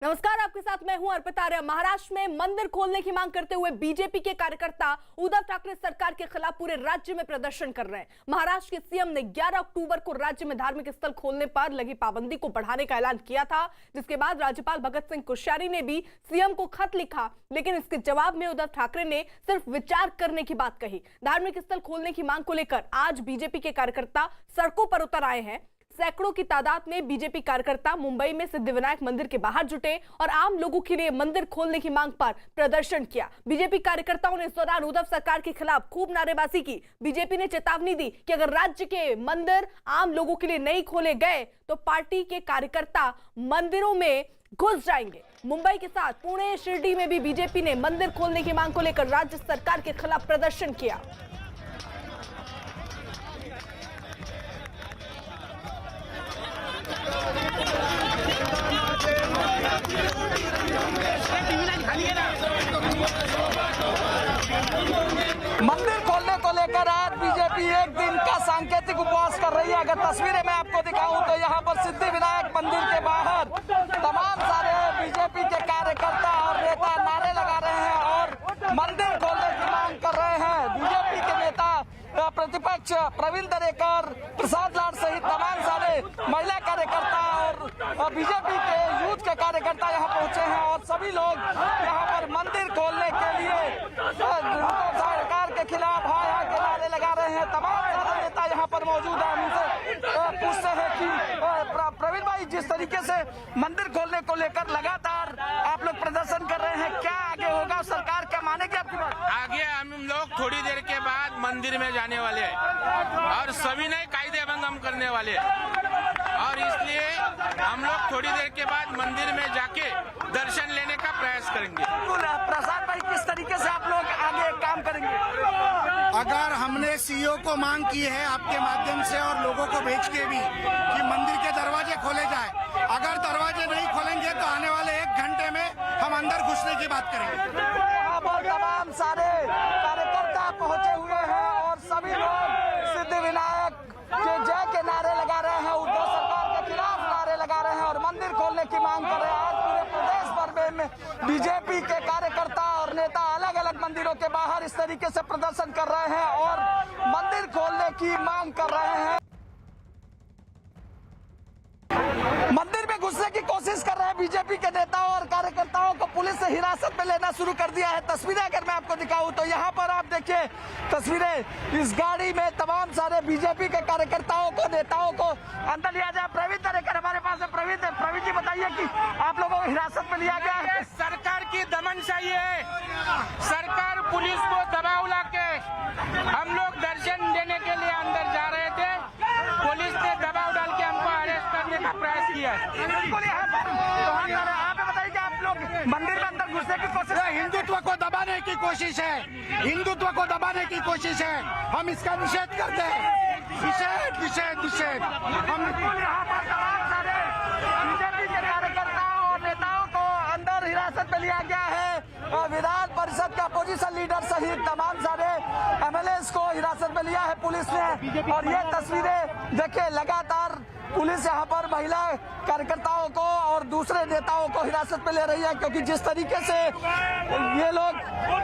नमस्कार, आपके साथ मैं हूं अर्पिता आर्या। महाराष्ट्र में मंदिर खोलने की मांग करते हुए बीजेपी के कार्यकर्ता उद्धव ठाकरे सरकार के खिलाफ पूरे राज्य में प्रदर्शन कर रहे हैं। महाराष्ट्र के सीएम ने 11 अक्टूबर को राज्य में धार्मिक स्थल खोलने पर लगी पाबंदी को बढ़ाने का ऐलान किया था, जिसके बाद राज्यपाल भगत सिंह कोश्यारी ने भी सीएम को खत लिखा, लेकिन इसके जवाब में उद्धव ठाकरे ने सिर्फ विचार करने की बात कही। धार्मिक स्थल खोलने की मांग को लेकर आज बीजेपी के कार्यकर्ता सड़कों पर उतर आए हैं। सैकड़ों की तादाद में बीजेपी कार्यकर्ता मुंबई में सिद्धिविनायक मंदिर के बाहर जुटे और आम लोगों के लिए मंदिर खोलने की मांग पर प्रदर्शन किया। बीजेपी कार्यकर्ताओं ने इस दौरान उद्धव सरकार के खिलाफ खूब नारेबाजी की। बीजेपी ने चेतावनी दी कि अगर राज्य के मंदिर आम लोगों के लिए नहीं खोले गए तो पार्टी के कार्यकर्ता मंदिरों में घुस जाएंगे। मुंबई के साथ पुणे, शिरडी में भी बीजेपी ने मंदिर खोलने की मांग को लेकर राज्य सरकार के खिलाफ प्रदर्शन किया। मंदिर खोलने को लेकर आज बीजेपी एक दिन का सांकेतिक उपवास कर रही है। अगर तस्वीरें मैं आपको दिखाऊं तो यहाँ पर सिद्धिविनायक मंदिर के बाहर तमाम सारे बीजेपी के कार्यकर्ता और नेता नारे लगा रहे हैं और मंदिर खोलने की मांग कर रहे हैं। बीजेपी के नेता प्रतिपक्ष प्रवीण दरेकर, प्रसाद लाड सहित तमाम सारे महिला कार्यकर्ता और बीजेपी के यूथ के कार्यकर्ता यहाँ पहुंचे हैं और सभी लोग यहाँ पर मंदिर खोलने के लिए सरकार के खिलाफ हाय हाय के नारे लगा रहे हैं। तमाम सारे नेता यहाँ पर मौजूद हैं। उनसे पूछते हैं कि प्रवीण भाई, जिस तरीके से मंदिर खोलने को लेकर लगातार आप लोग प्रदर्शन कर रहे हैं, क्या आगे होगा? सरकार क्या मानेगी आपकी बात? आगे हम लोग थोड़ी देर के बाद मंदिर में जाने वाले हैं और सभी नए कायदे भंग हम करने वाले हैं और इसलिए हम लोग थोड़ी देर के बाद मंदिर में जाके दर्शन लेने का प्रयास करेंगे। प्रसाद भाई, किस तरीके से आप लोग आगे काम करेंगे? अगर हमने सीईओ को मांग की है आपके माध्यम से और लोगों को भेज के भी कि मंदिर के दरवाजे खोले जाए, अगर दरवाजे नहीं खोलेंगे तो आने वाले 1 घंटे में हम अंदर घुसने की बात करेंगे। यहाँ पर तमाम सारे कार्यकर्ता पहुंचे हुए हैं और सभी लोग सिद्धिविनायक के जय के नारे लगा रहे हैं, उद्धव सरकार के खिलाफ नारे लगा रहे हैं और मंदिर खोलने की मांग कर रहे हैं। आज पूरे प्रदेश भर में बीजेपी के कार्यकर्ता और नेता अलग अलग मंदिरों के बाहर इस तरीके से प्रदर्शन कर रहे हैं और मंदिर खोलने की मांग कर रहे हैं। मंदिर में घुसने की कोशिश कर रहे हैं बीजेपी के नेताओं और कार्यकर्ताओं को पुलिस ने हिरासत में लेना शुरू कर दिया है। तस्वीरें अगर मैं आपको दिखाऊं तो यहाँ पर आप देखिए तस्वीरें, इस गाड़ी में तमाम सारे बीजेपी के कार्यकर्ताओं को, नेताओं को अंदर लिया जाए। प्रवीण दरेकर हमारे पास है। प्रवीण जी, बताइए कि आप लोगों को हिरासत में लिया गया है। सरकार की दमनशाही है। सरकार पुलिस को दबाव लाके हम लोग दर्शन देने के लिए अंदर जा रहे थे, पुलिस ने दबाव डाल के हमको अरेस्ट करने का प्रयास किया। बिल्कुल, यहाँ पर आप बताइए कि आप लोग मंदिर में अंदर घुसने की कोशिश, हिंदुत्व को दबाने की कोशिश है, हिंदुत्व को दबाने की कोशिश है। हम इसका निषेध करते हैं। निषेध। हम यहाँ पर तमाम सारे बीजेपी के कार्यकर्ताओं और नेताओं को अंदर हिरासत में लिया गया है। विधान परिषद का अपोजिशन लीडर सहित तमाम सारे एमएलएस को हिरासत में लिया है पुलिस ने और ये तस्वीरें देखिए, लगातार पुलिस यहाँ पर महिला कार्यकर्ताओं को और दूसरे नेताओं को हिरासत में ले रही है, क्योंकि जिस तरीके से ये लोग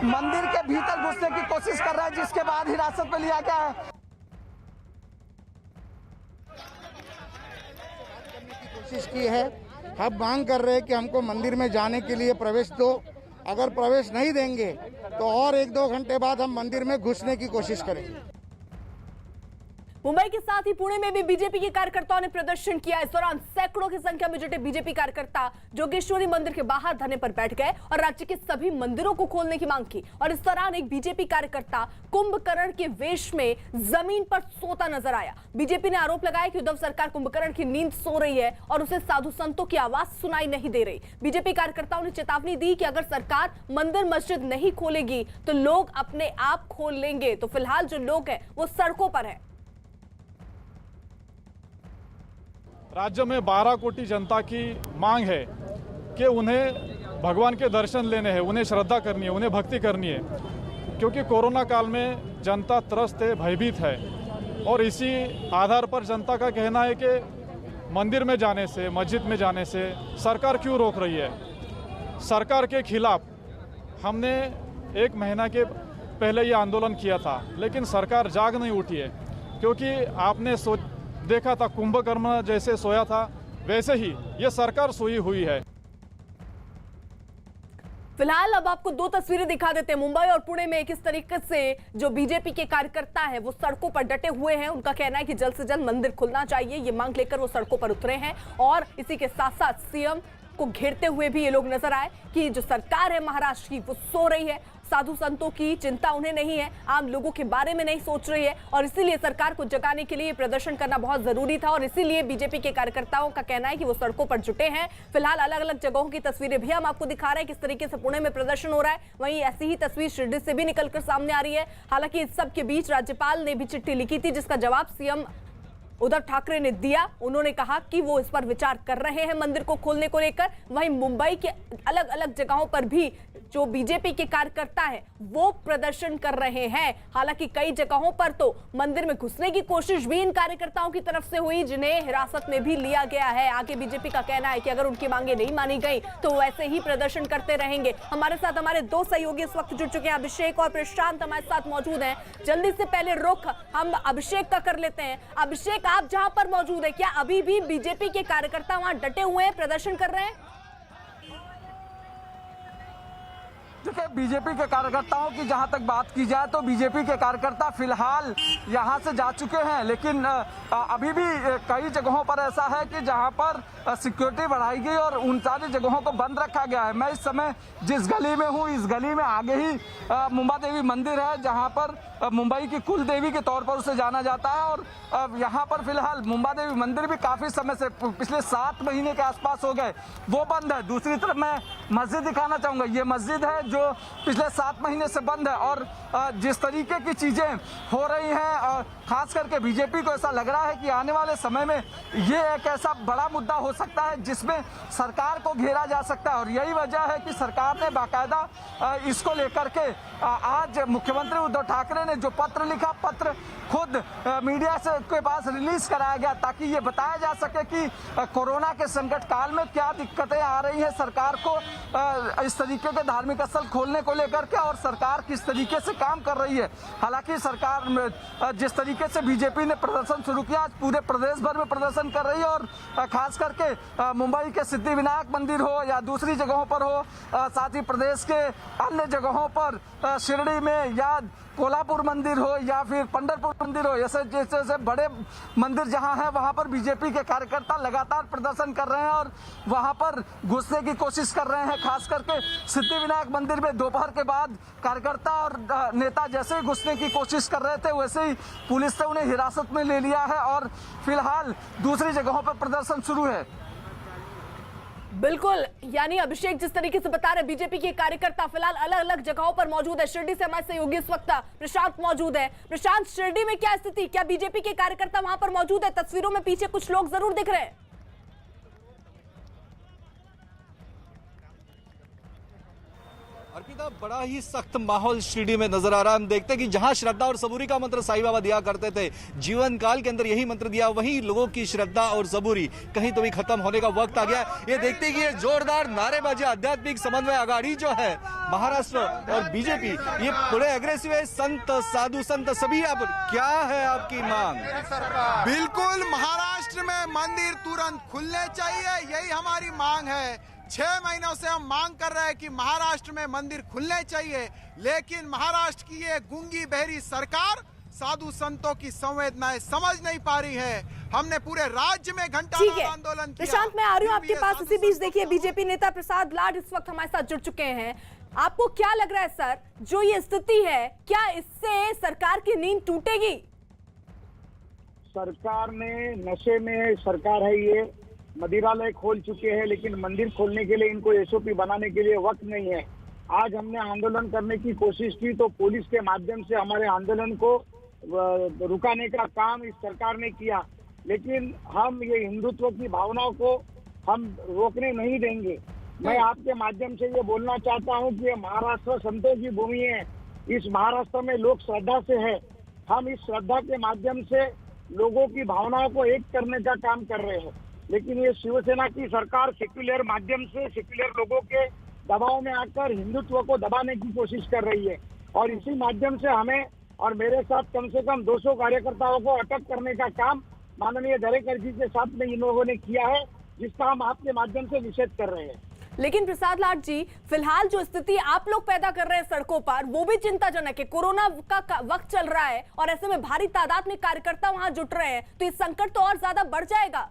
मंदिर के भीतर घुसने की कोशिश कर रहे हैं, जिसके बाद हिरासत में लिया गया है। कोशिश की है। हम मांग कर रहे हैं कि हमको मंदिर में जाने के लिए प्रवेश दो। अगर प्रवेश नहीं देंगे तो और 1-2 घंटे बाद हम मंदिर में घुसने की कोशिश करेंगे। मुंबई के साथ ही पुणे में भी बीजेपी के कार्यकर्ताओं ने प्रदर्शन किया। इस दौरान सैकड़ों की संख्या में जुटे बीजेपी कार्यकर्ता जोगेश्वरी मंदिर के बाहर धरने पर बैठ गए और राज्य के सभी मंदिरों को खोलने की मांग की। और इस दौरान एक बीजेपी कार्यकर्ता कुंभकर्ण के वेश में जमीन पर सोता नजर आया। बीजेपी ने आरोप लगाया कि उद्धव सरकार कुंभकर्ण की नींद सो रही है और उसे साधु संतों की आवाज सुनाई नहीं दे रही। बीजेपी कार्यकर्ताओं ने चेतावनी दी कि अगर सरकार मंदिर मस्जिद नहीं खोलेगी तो लोग अपने आप खोल लेंगे। तो फिलहाल जो लोग हैं वो सड़कों पर है। राज्य में 12 कोटी जनता की मांग है कि उन्हें भगवान के दर्शन लेने हैं, उन्हें श्रद्धा करनी है, उन्हें भक्ति करनी है, क्योंकि कोरोना काल में जनता त्रस्त है, भयभीत है और इसी आधार पर जनता का कहना है कि मंदिर में जाने से, मस्जिद में जाने से सरकार क्यों रोक रही है। सरकार के खिलाफ हमने 1 महीना के पहले ये आंदोलन किया था, लेकिन सरकार जाग नहीं उठी है। क्योंकि आपने देखा था कुंभकर्ण जैसे सोया था, वैसे ही ये सरकार सोई हुई है। फिलहाल अब आपको 2 तस्वीरें दिखा देते हैं। मुंबई और पुणे में किस तरीके से जो बीजेपी के कार्यकर्ता है वो सड़कों पर डटे हुए हैं। उनका कहना है कि जल्द से जल्द मंदिर खुलना चाहिए, ये मांग लेकर वो सड़कों पर उतरे हैं। और इसी के साथ साथ सीएम को घेरते हुए भी ये लोग नजर आए कि जो सरकार है महाराष्ट्र की वो सो रही है, साधु संतों की चिंता उन्हें नहीं है, आम लोगों के बारे में नहीं सोच रही है। और इसीलिए सरकार को जगाने के लिए प्रदर्शन करना बहुत जरूरी था और इसीलिए बीजेपी के कार्यकर्ताओं का कहना है कि वो सड़कों पर जुटे हैं। फिलहाल अलग अलग जगहों की तस्वीरें भी हम आपको दिखा रहे हैं किस तरीके से पुणे में प्रदर्शन हो रहा है। वहीं ऐसी ही तस्वीर शिरडी से भी निकलकर सामने आ रही है। हालांकि इस सब के बीच राज्यपाल ने भी चिट्ठी लिखी थी जिसका जवाब सीएम उद्धव ठाकरे ने दिया। उन्होंने कहा कि वो इस पर विचार कर रहे हैं मंदिर को खोलने को लेकर। वहीं मुंबई के अलग अलग जगहों पर भी जो बीजेपी के कार्यकर्ता हैं वो प्रदर्शन कर रहे हैं। हालांकि कई जगहों पर तो मंदिर में घुसने की कोशिश भी इन कार्यकर्ताओं की तरफ से हुई, जिन्हें हिरासत में भी लिया गया है। आगे बीजेपी का कहना है कि अगर उनकी मांगे नहीं मानी गई तो वैसे ही प्रदर्शन करते रहेंगे। हमारे साथ हमारे 2 सहयोगी इस वक्त जुड़ चुके हैं, अभिषेक और प्रशांत हमारे साथ मौजूद हैं। जल्दी से पहले रुख हम अभिषेक का कर लेते हैं। अभिषेक, आप जहां पर मौजूद है, क्या अभी भी बीजेपी के कार्यकर्ता वहां डटे हुए हैं, प्रदर्शन कर रहे हैं? देखिए, बीजेपी के कार्यकर्ताओं की जहां तक बात की जाए तो बीजेपी के कार्यकर्ता फिलहाल यहां से जा चुके हैं, लेकिन अभी भी कई जगहों पर ऐसा है कि जहां पर सिक्योरिटी बढ़ाई गई और उन सारी जगहों को बंद रखा गया है। मैं इस समय जिस गली में हूं, इस गली में आगे ही मुंबा देवी मंदिर है, जहां पर मुंबई की कुल देवी के तौर पर उसे जाना जाता है। और यहाँ पर फिलहाल मुंबा देवी मंदिर भी काफी समय से, पिछले 7 महीने के आसपास हो गए, वो बंद है। दूसरी तरफ मैं मस्जिद दिखाना चाहूंगा। ये मस्जिद है जो पिछले 7 महीने से बंद है और जिस तरीके की चीजें हो रही हैं, खास करके बीजेपी को ऐसा लग रहा है कि आने वाले समय में ये एक ऐसा बड़ा मुद्दा हो सकता है जिसमें सरकार को घेरा जा सकता है। और यही वजह है कि सरकार ने बाकायदा इसको लेकर के आज मुख्यमंत्री उद्धव ठाकरे ने जो पत्र लिखा, पत्र खुद मीडिया से के पास रिलीज कराया गया ताकि ये बताया जा सके कि कोरोना के संकट काल में क्या दिक्कतें आ रही हैं सरकार को इस तरीके के धार्मिक स्थल खोलने को लेकर के, और सरकार किस तरीके से काम कर रही है। हालांकि सरकार जिस तरीके से बीजेपी ने प्रदर्शन शुरू किया, आज पूरे प्रदेश भर में प्रदर्शन कर रही है और खास करके मुंबई के सिद्धिविनायक मंदिर हो या दूसरी जगहों पर हो, साथ ही प्रदेश के अन्य जगहों पर शिरडी में या कोल्हापुर मंदिर हो या फिर पंढरपुर मंदिर हो, ऐसे जैसे बड़े मंदिर जहां है वहां पर बीजेपी के कार्यकर्ता लगातार प्रदर्शन कर रहे हैं और वहां पर घुसने की कोशिश कर रहे हैं। खास करके सिद्धिविनायक मंदिर में दोपहर के बाद कार्यकर्ता और नेता जैसे ही घुसने की कोशिश कर रहे थे, वैसे ही पुलिस ने उन्हें हिरासत में ले लिया है और फिलहाल दूसरी जगहों पर प्रदर्शन शुरू है। बिल्कुल, यानी अभिषेक जिस तरीके से बता रहे, बीजेपी के कार्यकर्ता फिलहाल अलग अलग जगहों पर मौजूद है। शिरडी से हमारे सहयोगी इस वक्त प्रशांत मौजूद है। प्रशांत, शिरडी में क्या स्थिति, क्या बीजेपी के कार्यकर्ता वहां पर मौजूद है? तस्वीरों में पीछे कुछ लोग जरूर दिख रहे हैं। अर्पिता, बड़ा ही सख्त माहौल शिरडी में नजर आ रहा है। हम देखते हैं कि जहां श्रद्धा और सबूरी का मंत्र साईं बाबा दिया करते थे, जीवन काल के अंदर यही मंत्र दिया, वहीं लोगों की श्रद्धा और सबूरी कहीं तो भी खत्म होने का वक्त आ गया है। ये देखते हैं कि ये जोरदार नारेबाजी, आध्यात्मिक समन्वय अघाड़ी जो है महाराष्ट्र और बीजेपी, ये बड़े एग्रेसिव है। संत, साधु संत सभी, अब क्या है आपकी मांग? बिल्कुल, महाराष्ट्र में मंदिर तुरंत खुलने चाहिए, यही हमारी मांग है। 6 महीनों से हम मांग कर रहे हैं कि महाराष्ट्र में मंदिर खुलने चाहिए, लेकिन महाराष्ट्र की ये गूंगी बहरी सरकार साधु संतों की संवेदनाएं समझ नहीं पा रही है। हमने पूरे राज्य में घंटानाद आंदोलन किया। प्रशांत, मैं आ रही हूँ आपके पास। इसी बीच देखिए, बीजेपी नेता प्रसाद लाड इस वक्त हमारे साथ जुड़ चुके हैं। आपको क्या लग रहा है सर, जो ये स्थिति है, क्या इससे सरकार की नींद टूटेगी? सरकार ने नशे में सरकार है, ये मदिरालय खोल चुके हैं, लेकिन मंदिर खोलने के लिए इनको एसओपी बनाने के लिए वक्त नहीं है। आज हमने आंदोलन करने की कोशिश की तो पुलिस के माध्यम से हमारे आंदोलन को रुकाने का काम इस सरकार ने किया, लेकिन हम ये हिंदुत्व की भावनाओं को हम रोकने नहीं देंगे। मैं आपके माध्यम से ये बोलना चाहता हूँ कि महाराष्ट्र संतों की भूमि है। इस महाराष्ट्र में लोग श्रद्धा से है। हम इस श्रद्धा के माध्यम से लोगों की भावनाओं को एक करने का काम कर रहे हैं, लेकिन ये शिवसेना की सरकार सेक्युलर माध्यम से, सेक्युलर लोगों के दबाव में आकर हिंदुत्व को दबाने की कोशिश कर रही है। और इसी माध्यम से हमें और मेरे साथ कम से कम 200 कार्यकर्ताओं को अटक करने का काम माननीय दरेकर जी के साथ में इन लोगों ने किया है, जिसका हम आपके माध्यम से निषेध कर रहे हैं। लेकिन प्रसाद लाड जी, फिलहाल जो स्थिति आप लोग पैदा कर रहे हैं सड़कों पर, वो भी चिंताजनक है। कोरोना का वक्त चल रहा है और ऐसे में भारी तादाद में कार्यकर्ता वहां जुट रहे हैं, तो ये संकट तो और ज्यादा बढ़ जाएगा।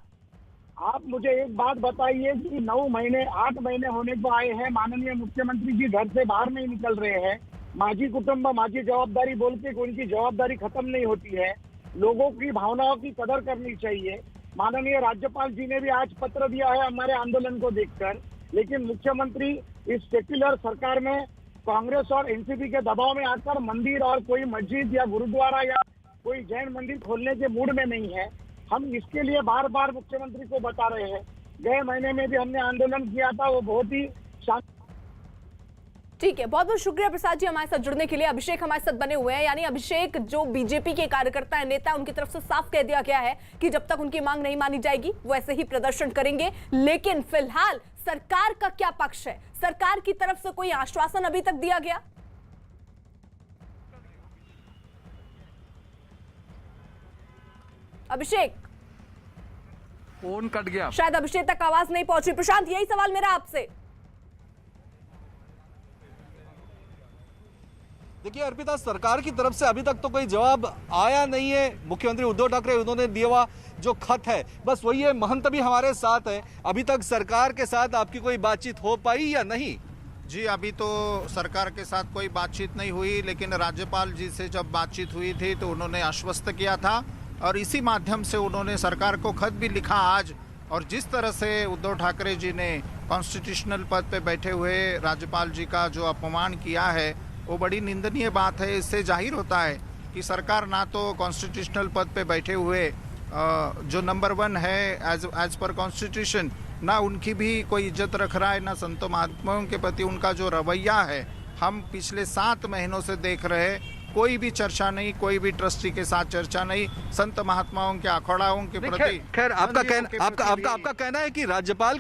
आप मुझे एक बात बताइए कि 9 महीने 8 महीने होने को आए हैं, माननीय मुख्यमंत्री जी घर से बाहर नहीं निकल रहे हैं। माझी कुटुंब माझी जवाबदारी बोल के उनकी जवाबदारी खत्म नहीं होती है। लोगों की भावनाओं की कदर करनी चाहिए। माननीय राज्यपाल जी ने भी आज पत्र दिया है हमारे आंदोलन को देखकर, लेकिन मुख्यमंत्री इस सेक्युलर सरकार में कांग्रेस और एनसीपी के दबाव में आकर मंदिर और कोई मस्जिद या गुरुद्वारा या कोई जैन मंदिर खोलने के मूड में नहीं है। हम इसके लिए बार बार मुख्यमंत्री को बता रहे हैं। गए महीने में भी हमने आंदोलन किया था, वो बहुत ही ठीक है, बहुत बहुत शुक्रिया प्रसाद जी हमारे साथ जुड़ने के लिए। अभिषेक हमारे साथ बने हुए हैं, यानी अभिषेक जो बीजेपी के कार्यकर्ता है, नेता, उनकी तरफ से साफ कह दिया गया है कि जब तक उनकी मांग नहीं मानी जाएगी वो ऐसे ही प्रदर्शन करेंगे। लेकिन फिलहाल सरकार का क्या पक्ष है? सरकार की तरफ से कोई आश्वासन अभी तक दिया गया? अभिषेक, फोन कट गया, शायद अभिषेक तक आवाज नहीं पहुंची। प्रशांत, यही सवाल मेरा आपसे। देखिए अर्पिता, सरकार की तरफ से अभी तक तो कोई जवाब आया नहीं है। मुख्यमंत्री उद्धव ठाकरे उन्होंने दिया हुआ जो खत है बस वही है। महंत भी हमारे साथ है। अभी तक सरकार के साथ आपकी कोई बातचीत हो पाई या नहीं? जी, अभी तो सरकार के साथ कोई बातचीत नहीं हुई, लेकिन राज्यपाल जी से जब बातचीत हुई थी तो उन्होंने आश्वस्त किया था और इसी माध्यम से उन्होंने सरकार को खत भी लिखा आज। और जिस तरह से उद्धव ठाकरे जी ने कॉन्स्टिट्यूशनल पद पे बैठे हुए राज्यपाल जी का जो अपमान किया है वो बड़ी निंदनीय बात है। इससे जाहिर होता है कि सरकार ना तो कॉन्स्टिट्यूशनल पद पे बैठे हुए जो नंबर 1 है एज पर कॉन्स्टिट्यूशन, ना उनकी भी कोई इज्जत रख रहा है, ना संतों महात्माओं के प्रति उनका जो रवैया है हम पिछले 7 महीनों से देख रहे हैं। कोई भी चर्चा नहीं, कोई भी ट्रस्टी के साथ चर्चा नहीं, संत महात्माओं के अखाड़ाओं के प्रति। खैर आपका कहना है कि राज्यपाल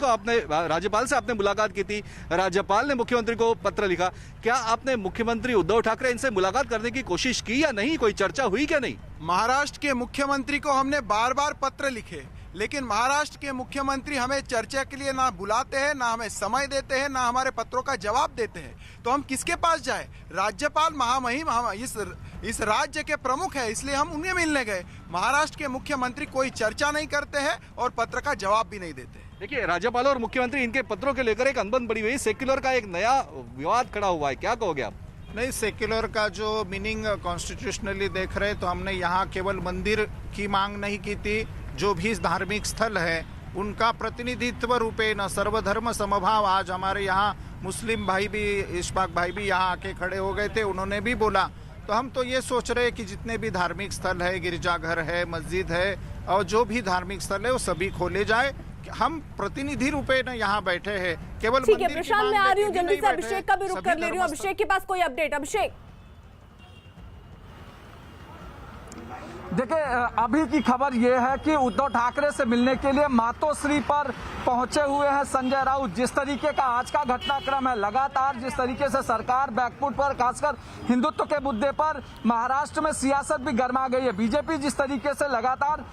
से आपने मुलाकात की थी, राज्यपाल ने मुख्यमंत्री को पत्र लिखा। क्या आपने मुख्यमंत्री उद्धव ठाकरे इनसे मुलाकात करने की कोशिश की या नहीं? कोई चर्चा हुई क्या नहीं? महाराष्ट्र के मुख्यमंत्री को हमने बार बार पत्र लिखे, लेकिन महाराष्ट्र के मुख्यमंत्री हमें चर्चा के लिए ना बुलाते हैं, ना हमें समय देते हैं, ना हमारे पत्रों का जवाब देते हैं। तो हम किसके पास जाए? राज्यपाल महामहिम हम इस राज्य के प्रमुख है, इसलिए हम उन्हें मिलने गए। महाराष्ट्र के मुख्यमंत्री कोई चर्चा नहीं करते हैं और पत्र का जवाब भी नहीं देते। देखिए राज्यपाल और मुख्यमंत्री इनके पत्रों के लेकर एक अनबन बड़ी हुई, सेक्युलर का एक नया विवाद खड़ा हुआ है, क्या कहोगे आप? नहीं, सेक्युलर का जो मीनिंग कॉन्स्टिट्यूशनली देख रहे तो हमने यहाँ केवल मंदिर की मांग नहीं की थी। जो भी धार्मिक स्थल है उनका प्रतिनिधित्व रूपे न सर्वधर्म समभाव। आज हमारे यहाँ मुस्लिम भाई भी, इशफाक भाई भी यहाँ आके खड़े हो गए थे, उन्होंने भी बोला। तो हम तो ये सोच रहे हैं कि जितने भी धार्मिक स्थल है, गिरजाघर है, मस्जिद है और जो भी धार्मिक स्थल है वो सभी खोले जाए। हम प्रतिनिधि रूपे न यहाँ बैठे हैं, केवल ठीक है प्रशांत, मैं आ रही हूँ जल्दी से अभिषेक का भी रुख कर ले रही हूँ। अभिषेक के पास कोई अपडेट? अभिषेक, देखिए अभी की खबर यह है कि उद्धव ठाकरे से मिलने के लिए मातोश्री पर पहुंचे हुए हैं संजय राउत। जिस तरीके का आज का घटनाक्रम है, लगातार जिस तरीके से सरकार बैकफुट पर, खासकर हिंदुत्व के मुद्दे पर महाराष्ट्र में सियासत भी गर्मा गई है। बीजेपी जिस तरीके से लगातार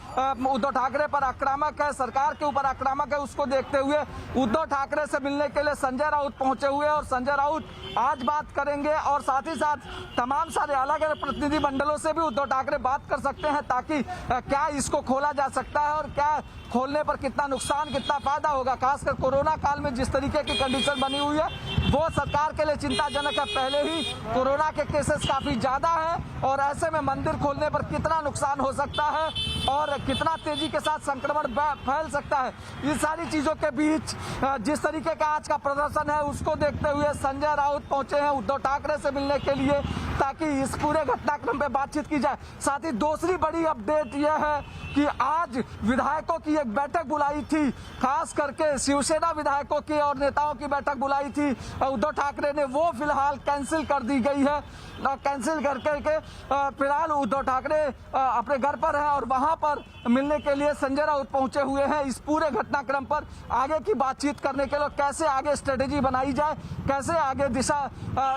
उद्धव ठाकरे पर आक्रामक है, सरकार के ऊपर आक्रामक है, उसको देखते हुए उद्धव ठाकरे से मिलने के लिए संजय राउत पहुंचे हुए और संजय राउत आज बात करेंगे और साथ ही साथ तमाम सारे अलग अलग प्रतिनिधि मंडलों से भी उद्धव ठाकरे बात कर सकते हैं ताकि क्या इसको खोला जा सकता है और क्या खोलने पर कितना नुकसान, कितना फायदा होगा। खासकर कोरोना काल में जिस तरीके की कंडीशन बनी हुई है वो सरकार के लिए चिंताजनक है। पहले ही कोरोना के केसेस काफी ज्यादा है और ऐसे में मंदिर खोलने पर कितना नुकसान हो सकता है और कितना तेजी के साथ संक्रमण फैल सकता है। इन सारी चीजों के बीच जिस तरीके का आज का प्रदर्शन है उसको देखते हुए संजय राउत पहुंचे हैं उद्धव ठाकरे से मिलने के लिए। ताकि इस पूरे घटनाक्रम पे बातचीत की जाए। साथ ही दूसरी बड़ी अपडेट यह है कि आज विधायकों की एक बैठक बुलाई थी, खास करके शिवसेना विधायकों की और नेताओं की बैठक बुलाई थी उद्धव ठाकरे ने, वो फिलहाल कैंसिल कर दी गई है। कैंसिल करके फिलहाल उद्धव ठाकरे अपने घर पर हैं और वहां पर मिलने के लिए संजय राउत पहुंचे हुए हैं। इस पूरे घटनाक्रम पर आगे की बातचीत करने के लिए कैसे आगे स्ट्रेटेजी बनाई जाए, कैसे आगे दिशा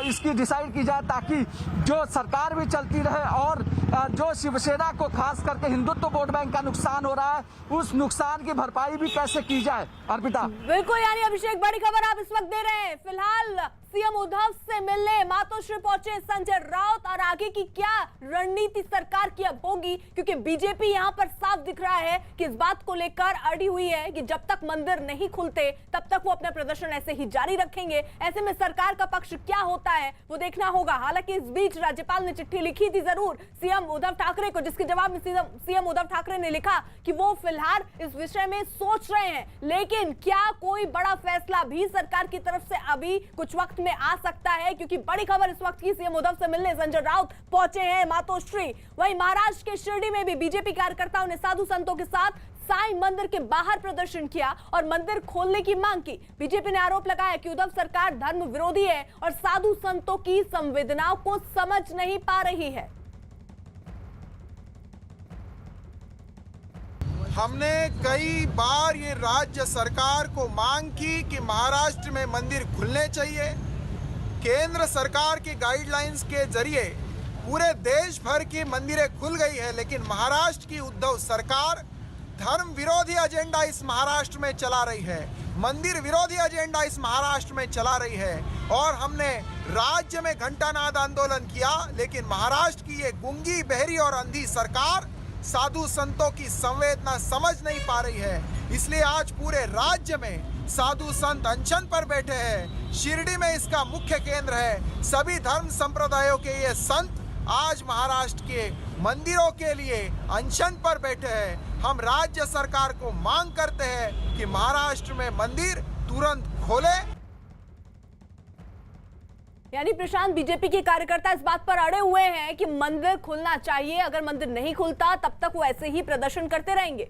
इसकी डिसाइड की जाए, ताकि जो सरकार भी चलती रहे और जो शिवसेना को खास करके हिंदुत्व वोट बैंक का नुकसान हो रहा है, उस नुकसान की भरपाई भी कैसे की जाए। अर्पिता, बिल्कुल, यानी अभिषेक, बड़ी खबर आप इस वक्त दे रहे हैं। फिलहाल सीएम उद्धव से मिलने मातोश्री पहुंचे संजय राउत, और आगे की क्या रणनीति सरकार की अब होगी, क्योंकि बीजेपी यहां पर साफ दिख रहा है कि इस बात को लेकर अड़ी हुई है कि जब तक मंदिर नहीं खुलते तब तक वो अपना प्रदर्शन ऐसे ही जारी रखेंगे। ऐसे में सरकार का पक्ष क्या होता है वो देखना होगा। हालांकि इस बीच राज्यपाल ने चिट्ठी लिखी थी जरूर सीएम उद्धव ठाकरे को, जिसके जवाब में सीएम उद्धव ठाकरे ने लिखा कि वो फिलहाल इस विषय में सोच रहे हैं, लेकिन क्या कोई बड़ा फैसला भी सरकार की तरफ से अभी कुछ वक्त में आ सकता है, क्योंकि बड़ी खबर इस वक्त की सीएम उद्धव से मिलने संजय राउत पहुंचे हैं मातोश्री। वहीं महाराष्ट्र के शिरडी में भी बीजेपी कार्यकर्ताओं ने साधु संतों के साथ साईं मंदिर के बाहर प्रदर्शन किया और मंदिर खोलने की मांग की। बीजेपी ने आरोप लगाया कि उद्धव सरकार धर्म विरोधी है और साधु संतों की संवेदनाओं को समझ नहीं पा रही है। हमने कई बार ये राज्य सरकार को मांग की कि महाराष्ट्र में मंदिर खुलने चाहिए। केंद्र सरकार की गाइडलाइंस के जरिए पूरे देश भर की मंदिरें खुल गई है, लेकिन महाराष्ट्र की उद्धव सरकार धर्म विरोधी एजेंडा इस महाराष्ट्र में चला रही है, मंदिर विरोधी एजेंडा इस महाराष्ट्र में चला रही है। और हमने राज्य में घंटानाद आंदोलन किया, लेकिन महाराष्ट्र की ये गूंगी, बहरी और अंधी सरकार साधु संतों की संवेदना समझ नहीं पा रही है। इसलिए आज पूरे राज्य में साधु संत अनशन पर बैठे हैं। शिरडी में इसका मुख्य केंद्र है। सभी धर्म संप्रदायों के ये संत आज महाराष्ट्र के मंदिरों के लिए अनशन पर बैठे हैं। हम राज्य सरकार को मांग करते हैं कि महाराष्ट्र में मंदिर तुरंत खोले। यानी प्रशांत, बीजेपी के कार्यकर्ता इस बात पर अड़े हुए हैं कि मंदिर खुलना चाहिए, अगर मंदिर नहीं खुलता तब तक वो ऐसे ही प्रदर्शन करते रहेंगे।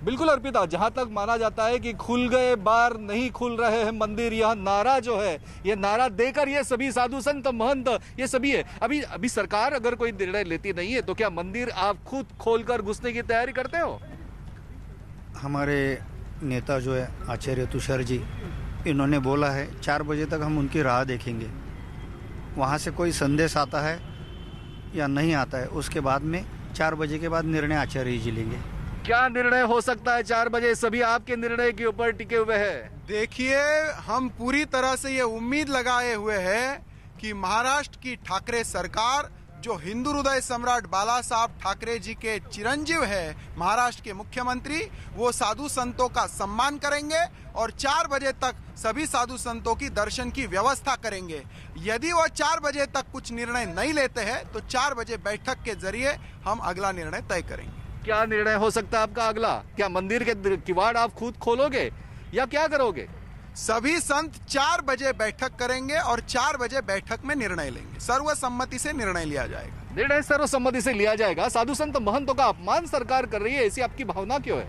बिल्कुल अर्पिता, जहां तक माना जाता है कि खुल गए बार नहीं खुल रहे हैं मंदिर, यह नारा जो है, ये नारा देकर ये सभी साधु संत महंत ये सभी है। अभी सरकार अगर कोई निर्णय लेती नहीं है तो क्या मंदिर आप खुद खोलकर घुसने की तैयारी करते हो? हमारे नेता जो है आचार्य तुषार जी, इन्होंने बोला है 4 बजे तक हम उनकी राह देखेंगे। वहाँ से कोई संदेश आता है या नहीं आता है, उसके बाद में 4 बजे के बाद निर्णय आचार्य जी लेंगे। क्या निर्णय हो सकता है 4 बजे? सभी आपके निर्णय के ऊपर टिके हुए हैं। देखिए, हम पूरी तरह से ये उम्मीद लगाए हुए हैं कि महाराष्ट्र की ठाकरे सरकार, जो हिंदू हृदय सम्राट बाला साहब ठाकरे जी के चिरंजीव है, महाराष्ट्र के मुख्यमंत्री, वो साधु संतों का सम्मान करेंगे और 4 बजे तक सभी साधु संतों की दर्शन की व्यवस्था करेंगे। यदि वो 4 बजे तक कुछ निर्णय नहीं लेते हैं तो 4 बजे बैठक के जरिए हम अगला निर्णय तय करेंगे। क्या निर्णय हो सकता है आपका अगला? क्या मंदिर के किवाड़ आप खुद खोलोगे या क्या करोगे? सभी संत 4 बजे बैठक करेंगे और 4 बजे बैठक में निर्णय लेंगे। सर्वसम्मति से निर्णय लिया जाएगा। निर्णय सर्वसम्मति से लिया जाएगा। साधु संत महंतों का अपमान सरकार कर रही है, ऐसी आपकी भावना क्यों है?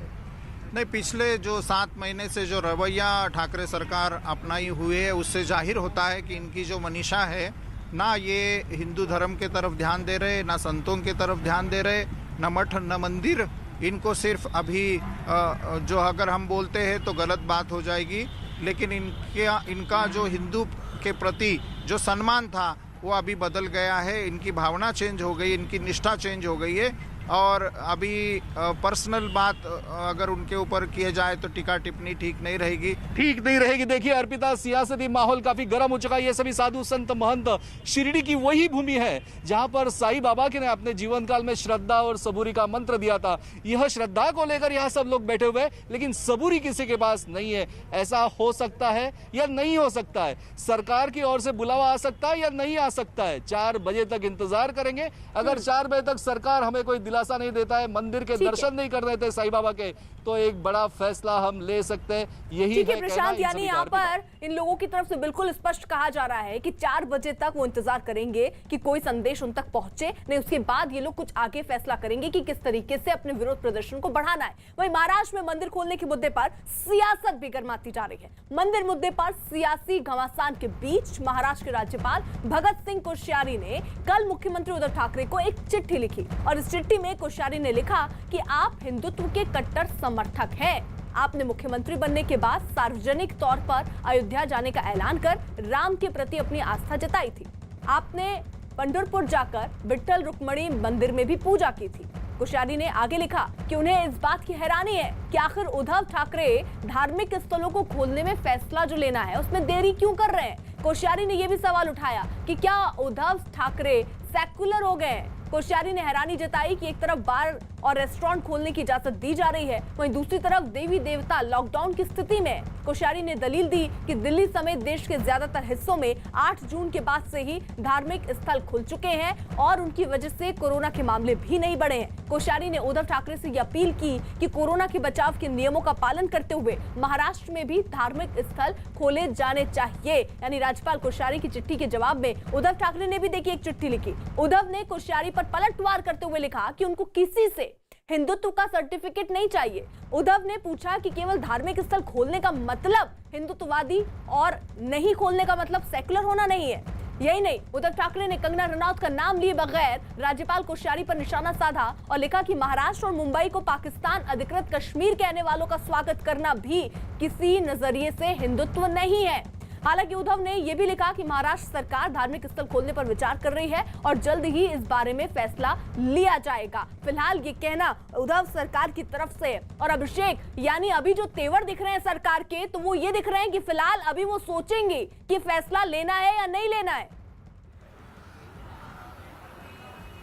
नहीं, पिछले जो 7 महीने से जो रवैया ठाकरे सरकार अपनाई हुई है, उससे जाहिर होता है कि इनकी जो मनीषा है, ना ये हिंदू धर्म के तरफ ध्यान दे रहे, ना संतों की तरफ ध्यान दे रहे, न मठ न मंदिर। इनको सिर्फ अभी जो अगर हम बोलते हैं तो गलत बात हो जाएगी, लेकिन इनका जो हिंदू के प्रति जो सम्मान था वो अभी बदल गया है। इनकी भावना चेंज हो गई, इनकी निष्ठा चेंज हो गई है। और अभी पर्सनल बात अगर उनके ऊपर किए जाए तो टीका टिप्पणी ठीक नहीं रहेगी। देखिए अर्पिता, सियासती माहौल काफी गर्म हो चुका है। ये सभी साधु संत महंत शिरडी की वही भूमि है जहां पर साईं बाबा के ने अपने जीवन काल में श्रद्धा और सबूरी का मंत्र दिया था। यह श्रद्धा को लेकर यहाँ सब लोग बैठे हुए हैं, लेकिन सबूरी किसी के पास नहीं है। ऐसा हो सकता है या नहीं हो सकता है? सरकार की ओर से बुलावा आ सकता है या नहीं आ सकता है? 4 बजे तक इंतजार करेंगे। अगर 4 बजे तक सरकार हमें कोई दिलासा नहीं देता है, मंदिर के दर्शन नहीं कर देते साईं बाबा के, तो एक बड़ा फैसला हम ले सकते हैं। यही ठीक है है प्रशांत, यानी यहाँ पर इन लोगों की तरफ से बिल्कुल स्पष्ट कहा जा रहा है कि 4 बजे तक वो इंतजार करेंगे कि कोई संदेश उन तक पहुंचे, नहीं उसके बाद ये लोग कुछ आगे फैसला करेंगे कि किस तरीके से अपने विरोध प्रदर्शन को बढ़ाना है। वहीं महाराष्ट्र में मंदिर खोलने के मुद्दे पर सियासत भी गर्माती जा रही है। मंदिर मुद्दे पर सियासी घमासान के बीच महाराष्ट्र के राज्यपाल भगत सिंह कोश्यारी ने कल मुख्यमंत्री उद्धव ठाकरे को एक चिट्ठी लिखी और इस चिट्ठी में कोश्यारी ने लिखा कि आप हिंदुत्व के कट्टर समर्थक हैं। आपने मुख्यमंत्री बनने के बाद सार्वजनिक तौर पर अयोध्या जाने का ऐलान कर राम के प्रति अपनी आस्था जताई थी। आपने पंढरपुर जाकर विट्ठल रुक्मिणी मंदिर में भी पूजा की थी। कोश्यारी ने आगे लिखा कि उन्हें इस बात की हैरानी है कि आखिर उद्धव ठाकरे धार्मिक स्थलों को खोलने में फैसला जो लेना है उसमें देरी क्यों कर रहे हैं। कोश्यारी ने यह भी सवाल उठाया कि क्या उद्धव ठाकरे सेक्युलर हो गए। कोश्यारी ने हैरानी जताई कि एक तरफ बार और रेस्टोरेंट खोलने की इजाजत दी जा रही है, वहीं दूसरी तरफ देवी देवता लॉकडाउन की स्थिति में। कोश्यारी ने दलील दी कि दिल्ली समेत देश के ज्यादातर हिस्सों में 8 जून के बाद से ही धार्मिक स्थल खुल चुके हैं और उनकी वजह से कोरोना के मामले भी नहीं बढ़े हैं। कोश्यारी ने उद्धव ठाकरे से यह अपील की कि कोरोना के बचाव के नियमों का पालन करते हुए महाराष्ट्र में भी धार्मिक स्थल खोले जाने चाहिए। यानी राज्यपाल कोश्यारी की चिट्ठी के जवाब में उद्धव ठाकरे ने भी देखिए एक चिट्ठी लिखी। उद्धव ने कोश्यारी पर पलटवार करते हुए लिखा कि उनको किसी से हिंदुत्व का सर्टिफिकेट नहीं चाहिए। उद्धव ने पूछा कि केवल धार्मिक स्थल खोलने का मतलब हिंदुत्ववादी और नहीं खोलने का मतलब सेक्युलर होना नहीं है। यही नहीं, उद्धव ठाकरे ने कंगना रनौत का नाम लिए बगैर राज्यपाल कोश्यारी पर निशाना साधा और लिखा कि महाराष्ट्र और मुंबई को पाकिस्तान अधिकृत कश्मीर कहने वालों का स्वागत करना भी किसी नजरिए से हिंदुत्व नहीं है। हालांकि उद्धव ने यह भी लिखा कि महाराष्ट्र सरकार धार्मिक स्थल खोलने पर विचार कर रही है और जल्द ही इस बारे में फैसला लिया जाएगा। फिलहाल ये कहना उद्धव सरकार की तरफ से। और अभिषेक, यानी अभी जो तेवर दिख रहे हैं सरकार के, तो वो ये दिख रहे हैं कि फिलहाल अभी वो सोचेंगे कि फैसला लेना है या नहीं लेना है।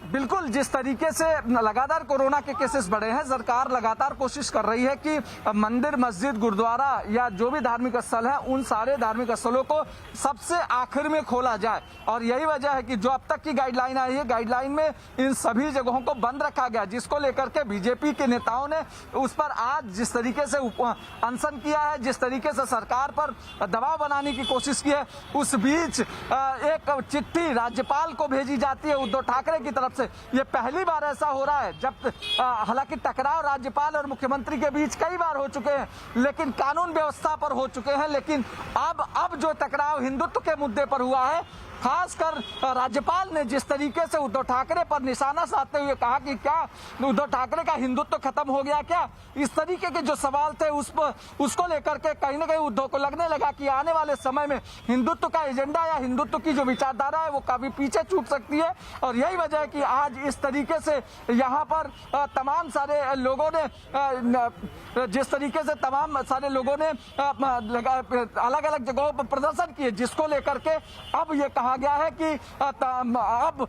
बिल्कुल, जिस तरीके से लगातार कोरोना के केसेस बढ़े हैं, सरकार लगातार कोशिश कर रही है कि मंदिर, मस्जिद, गुरुद्वारा या जो भी धार्मिक स्थल है उन सारे धार्मिक स्थलों को सबसे आखिर में खोला जाए। और यही वजह है कि जो अब तक की गाइडलाइन आई है, गाइडलाइन में इन सभी जगहों को बंद रखा गया, जिसको लेकर के बीजेपी के नेताओं ने उस पर आज जिस तरीके से अनशन किया है, जिस तरीके से सरकार पर दबाव बनाने की कोशिश की है, उस बीच एक चिट्ठी राज्यपाल को भेजी जाती है उद्धव ठाकरे की तरफ से। ये पहली बार ऐसा हो रहा है, जब हालांकि टकराव राज्यपाल और मुख्यमंत्री के बीच कई बार हो चुके हैं, लेकिन कानून व्यवस्था पर हो चुके हैं, लेकिन अब जो टकराव हिंदुत्व के मुद्दे पर हुआ है, खासकर राज्यपाल ने जिस तरीके से उद्धव ठाकरे पर निशाना साधते हुए कहा कि क्या उद्धव ठाकरे का हिंदुत्व खत्म हो गया क्या, इस तरीके के जो सवाल थे उसको लेकर के कहीं ना कहीं उद्धव को लगने लगा कि आने वाले समय में हिंदुत्व का एजेंडा या हिंदुत्व की जो विचारधारा है वो काफी पीछे छूट सकती है। और यही वजह है कि आज इस तरीके से यहाँ पर तमाम सारे लोगों ने जिस तरीके से तमाम सारे लोगों ने अलग अलग जगहों पर प्रदर्शन किए, जिसको लेकर के अब ये कहा गया है कि अब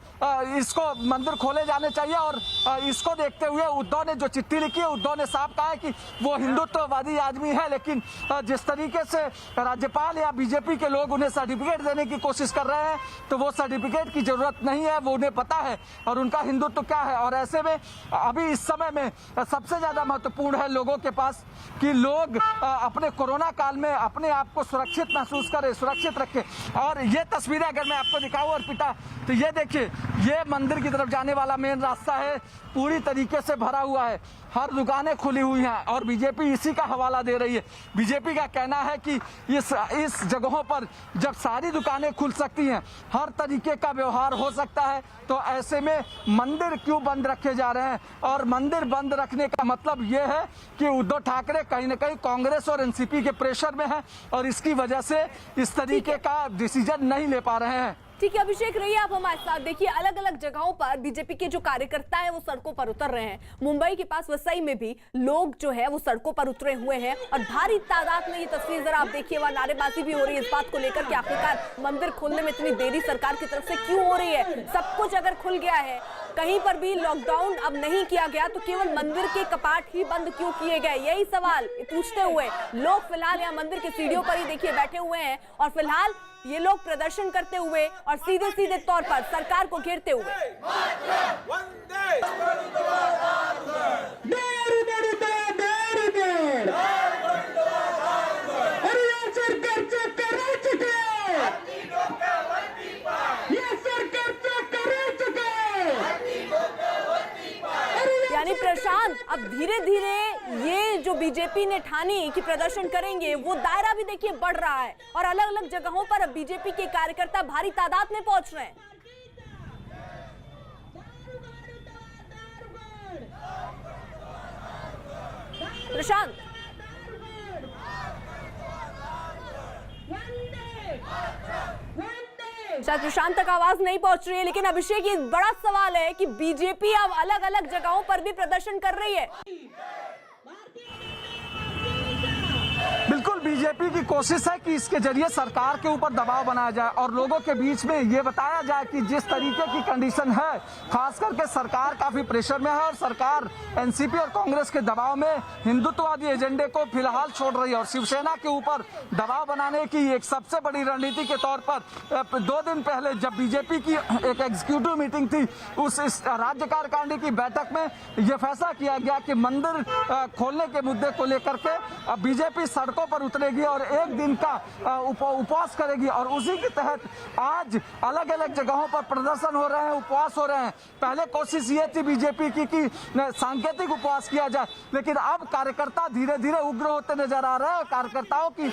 इसको मंदिर खोले जाने चाहिए। और इसको देखते हुए उद्धव ने जो चिट्ठी लिखी है, उद्धव ने साफ कहा है कि वो हिंदुत्ववादी आदमी है, लेकिन जिस तरीके से राज्यपाल या बीजेपी के लोग उन्हें सर्टिफिकेट देने की कोशिश कर रहे हैं, तो वो सर्टिफिकेट की जरूरत नहीं है, वो उन्हें पता है और उनका हिंदुत्व क्या है। और ऐसे में अभी इस समय में सबसे ज्यादा महत्वपूर्ण है लोगों के पास कि लोग अपने कोरोना काल में अपने आप को सुरक्षित महसूस करें, सुरक्षित रखें। और ये तस्वीरें अगर मैं आपको दिखाऊं और पिता, तो ये देखिए, ये मंदिर की तरफ जाने वाला मेन रास्ता है, पूरी तरीके से भरा हुआ है, हर दुकानें खुली हुई हैं और बीजेपी इसी का हवाला दे रही है। बीजेपी का कहना है कि इस जगहों पर जब सारी दुकानें खुल सकती हैं, हर तरीके का व्यवहार हो सकता है, तो ऐसे में मंदिर क्यों बंद रखे जा रहे हैं। और मंदिर बंद रखने का मतलब ये है कि उद्धव ठाकरे कहीं ना कहीं कांग्रेस और एनसीपी के प्रेशर में है और इसकी वजह से इस तरीके का डिसीजन नहीं ले पा रहे हैं। ठीक है अभिषेक, रहिए आप हमारे साथ। देखिए, अलग अलग जगहों पर बीजेपी के जो कार्यकर्ता हैं वो सड़कों पर उतर रहे हैं। मुंबई के पास वसई में भी लोग जो है वो सड़कों पर उतरे हुए हैं और भारी तादाद में ये तस्वीर जरा आप देखिए, वहां नारेबाजी भी हो रही है इस बात को लेकर कि आखिरकार मंदिर खोलने में इतनी देरी सरकार की तरफ से क्यों हो रही है। सब कुछ अगर खुल गया है, कहीं पर भी लॉकडाउन अब नहीं किया गया, तो केवल मंदिर के कपाट ही बंद क्यों किए गए, यही सवाल पूछते हुए लोग फिलहाल यहाँ मंदिर के सीढ़ियों पर ही देखिए बैठे हुए हैं और फिलहाल ये लोग प्रदर्शन करते हुए और सीधे सीधे तौर पर सरकार को घेरते हुए। यानी प्रशांत, अब धीरे धीरे ये जो बीजेपी ने ठानी कि प्रदर्शन करेंगे, वो दायरा भी देखिए बढ़ रहा है और अलग अलग जगहों पर अब बीजेपी के कार्यकर्ता भारी तादाद में पहुंच रहे हैं। प्रशांत, शायद प्रशांत तक आवाज नहीं पहुंच रही है, लेकिन अभिषेक ये बड़ा सवाल है कि बीजेपी अब अलग अलग जगहों पर भी प्रदर्शन कर रही है। बिल्कुल बीजेपी की कोशिश है कि इसके जरिए सरकार के ऊपर दबाव बनाया जाए और लोगों के बीच में ये बताया जाए कि जिस तरीके की कंडीशन है, खास करके सरकार काफी प्रेशर में है और सरकार एनसीपी और कांग्रेस के दबाव में हिंदुत्ववादी एजेंडे को फिलहाल छोड़ रही है और शिवसेना के ऊपर दबाव बनाने की एक सबसे बड़ी रणनीति के तौर पर 2 दिन पहले जब बीजेपी की एक एग्जीक्यूटिव मीटिंग थी, उस राज्य कार्यकारिणी की बैठक में यह फैसला किया गया कि मंदिर खोलने के मुद्दे को लेकर के बीजेपी सड़कों पर उतरेगी और एक दिन का उपवास करेगी और उसी के तहत आज अलग अलग जगहों पर प्रदर्शन हो रहे हैं, उपवास हो रहे हैं। पहले कोशिश ये थी बीजेपी की कि सांकेतिक उपवास किया जाए, लेकिन अब कार्यकर्ता धीरे धीरे उग्र होते नजर आ रहे हैं। कार्यकर्ताओं की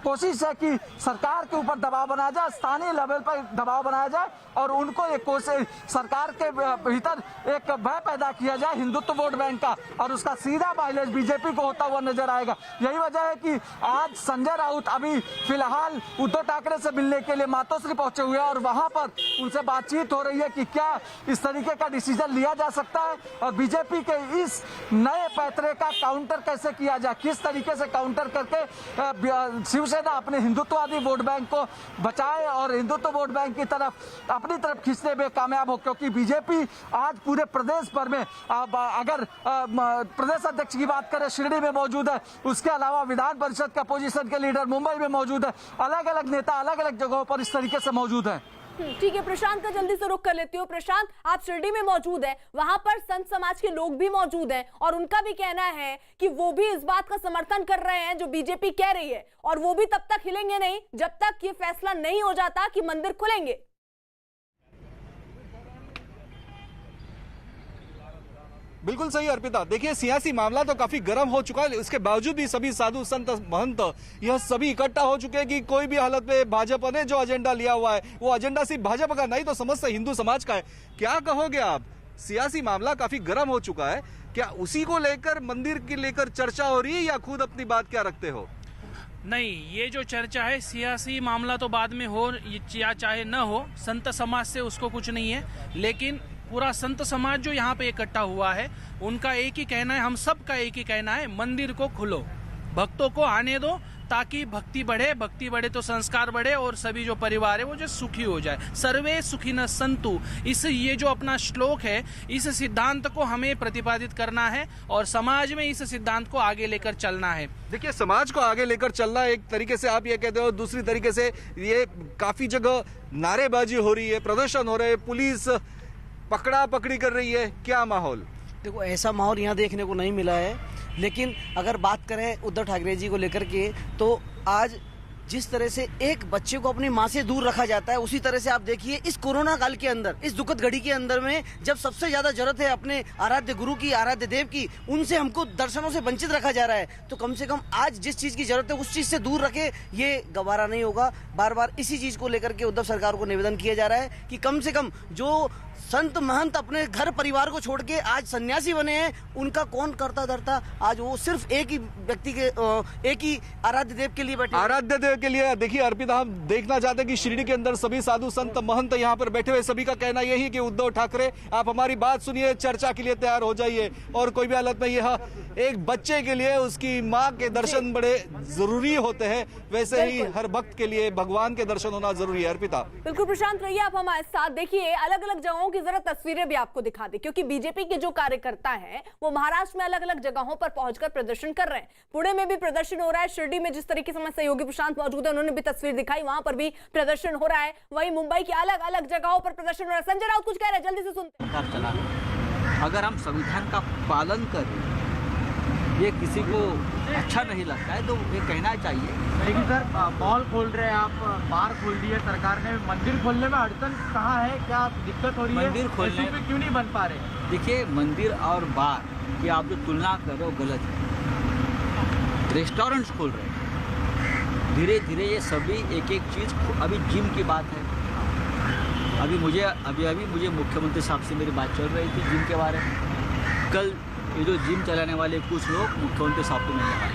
कोशिश है कि सरकार के ऊपर दबाव बनाया जाए, स्थानीय लेवल पर दबाव बनाया जाए और उनको एक कोशिश सरकार के भीतर एक भय पैदा किया जाए हिंदुत्व वोट बैंक का और उसका सीधा माइलेज बीजेपी को होता हुआ नजर आएगा। यही वजह है कि आज संजय राउत अभी फिलहाल उद्धव ठाकरे से मिलने के लिए मातोश्री पहुंचे हुए हैं और वहां पर उनसे बातचीत हो रही है कि क्या इस तरीके का डिसीजन लिया जा सकता है और बीजेपी के इस नए पैतरे का काउंटर कैसे किया जाए, किस तरीके से काउंटर करके शिवसेना अपने हिंदुत्ववादी वोट बैंक को बचाए और हिंदुत्व वोट बैंक की तरफ अपनी तरफ खींचने में कामयाब हो, क्योंकि बीजेपी आज पूरे प्रदेश भर में अगर प्रदेश अध्यक्ष की बात करें शिरडी में मौजूद है, उसके अलावा विधान परिषद का पोजीशन के लीडर मुंबई में मौजूद है, अलग अलग नेता अलग अलग जगहों पर इस तरीके से मौजूद हैं। ठीक है प्रशांत का जल्दी से रुख कर लेती हूँ। प्रशांत, आप शिरडी में मौजूद है, वहां पर संत समाज के लोग भी मौजूद हैं और उनका भी कहना है कि वो भी इस बात का समर्थन कर रहे हैं जो बीजेपी कह रही है और वो भी तब तक हिलेंगे नहीं जब तक ये फैसला नहीं हो जाता कि मंदिर खुलेंगे। बिल्कुल सही अर्पिता, देखिए सियासी मामला तो काफी गर्म हो चुका है, इसके बावजूद भी सभी साधु संत महंत यह सभी इकट्ठा हो चुके हैं कि कोई भी हालत में भाजपा ने जो एजेंडा लिया हुआ है वो एजेंडा सिर्फ भाजपा का नहीं तो समस्त हिंदू समाज का है। क्या कहोगे आप, सियासी मामला काफी गर्म हो चुका है, क्या उसी को लेकर मंदिर की लेकर चर्चा हो रही है या खुद अपनी बात क्या रखते हो? नहीं, ये जो चर्चा है सियासी मामला तो बाद में हो या चाहे न हो, संत समाज से उसको कुछ नहीं है, लेकिन पूरा संत समाज जो यहाँ पे इकट्ठा हुआ है उनका एक ही कहना है, हम सब का एक ही कहना है, मंदिर को खोलो, भक्तों को आने दो ताकि भक्ति बढ़े तो संस्कार बढ़े और सभी जो परिवार है वो जो सुखी हो जाए। सर्वे सुखिनः सन्तु, इस ये जो अपना श्लोक है इस सिद्धांत को हमें प्रतिपादित करना है और समाज में इस सिद्धांत को आगे लेकर चलना है। देखिए समाज को आगे लेकर चलना एक तरीके से आप ये कहते हो, दूसरी तरीके से ये काफी जगह नारेबाजी हो रही है, प्रदर्शन हो रहे हैं, पुलिस पकड़ा पकड़ी कर रही है, क्या माहौल? देखो ऐसा माहौल यहाँ देखने को नहीं मिला है, लेकिन अगर बात करें उद्धव ठाकरे जी को लेकर के तो आज जिस तरह से एक बच्चे को अपनी माँ से दूर रखा जाता है उसी तरह से आप देखिए इस कोरोना काल के अंदर, इस दुखद घड़ी के अंदर में जब सबसे ज्यादा जरूरत है अपने आराध्य गुरु की, आराध्य देव की, उनसे हमको दर्शनों से वंचित रखा जा रहा है। तो कम से कम आज जिस चीज की जरूरत है उस चीज से दूर रखे, ये गवारा नहीं होगा। बार बार इसी चीज को लेकर के उद्धव सरकार को निवेदन किया जा रहा है कि कम से कम जो संत महंत अपने घर परिवार को छोड़ के आज सन्यासी बने हैं, उनका कौन करता धरता, आज वो सिर्फ एक ही व्यक्ति के एक ही आराध्य देव के लिए बैठे, आराध्य देव के लिए। देखिए अर्पिता, हम देखना चाहते हैं कि शिरडी के अंदर सभी साधु संत महंत यहाँ पर बैठे हुए, सभी का कहना यही कि उद्धव ठाकरे आप हमारी बात सुनिए, चर्चा के लिए तैयार हो जाइए और कोई भी हालत में यह एक बच्चे के लिए उसकी माँ के दर्शन बड़े जरूरी होते हैं, वैसे ही हर भक्त के लिए भगवान के दर्शन होना जरूरी है। अर्पिता बिल्कुल प्रशांत रहिए आप हमारे साथ। देखिए अलग अलग जगहों की जरा तस्वीरें भी आपको दिखा दे, क्योंकि बीजेपी के जो कार्यकर्ता हैं वो महाराष्ट्र में अलग अलग जगहों पर पहुंचकर प्रदर्शन कर रहे हैं। पुणे में भी प्रदर्शन हो रहा है, शिरडी में जिस तरीके से सहयोगी प्रशांत मौजूद है उन्होंने भी तस्वीर दिखाई, वहां पर भी प्रदर्शन हो रहा है। वहीं मुंबई की अलग अलग जगहों पर प्रदर्शन हो रहा है। संजय राउत कुछ कह रहे हैं, जल्दी से सुनते हैं। अगर हम संविधान का पालन करें, ये किसी को अच्छा नहीं लगता है तो ये कहना चाहिए। लेकिन सर मॉल खोल रहे हैं आप, बार खोल दी है सरकार ने, मंदिर खोलने में अड़चन कहाँ है, क्या दिक्कत हो रही है, मंदिर खोलने पे क्यों नहीं बन पा रहे? देखिए, मंदिर और बार की आप जो तुलना कर रहे हो गलत है। रेस्टोरेंट्स खोल रहे हैं धीरे धीरे, ये सभी एक एक चीज़। अभी जिम की बात है, अभी मुझे मुख्यमंत्री साहब से मेरी बात चल रही थी जिम के बारे में। कल ये जो जिम चलाने वाले कुछ लोग मुख्यमंत्री साहब को मिलने वाले।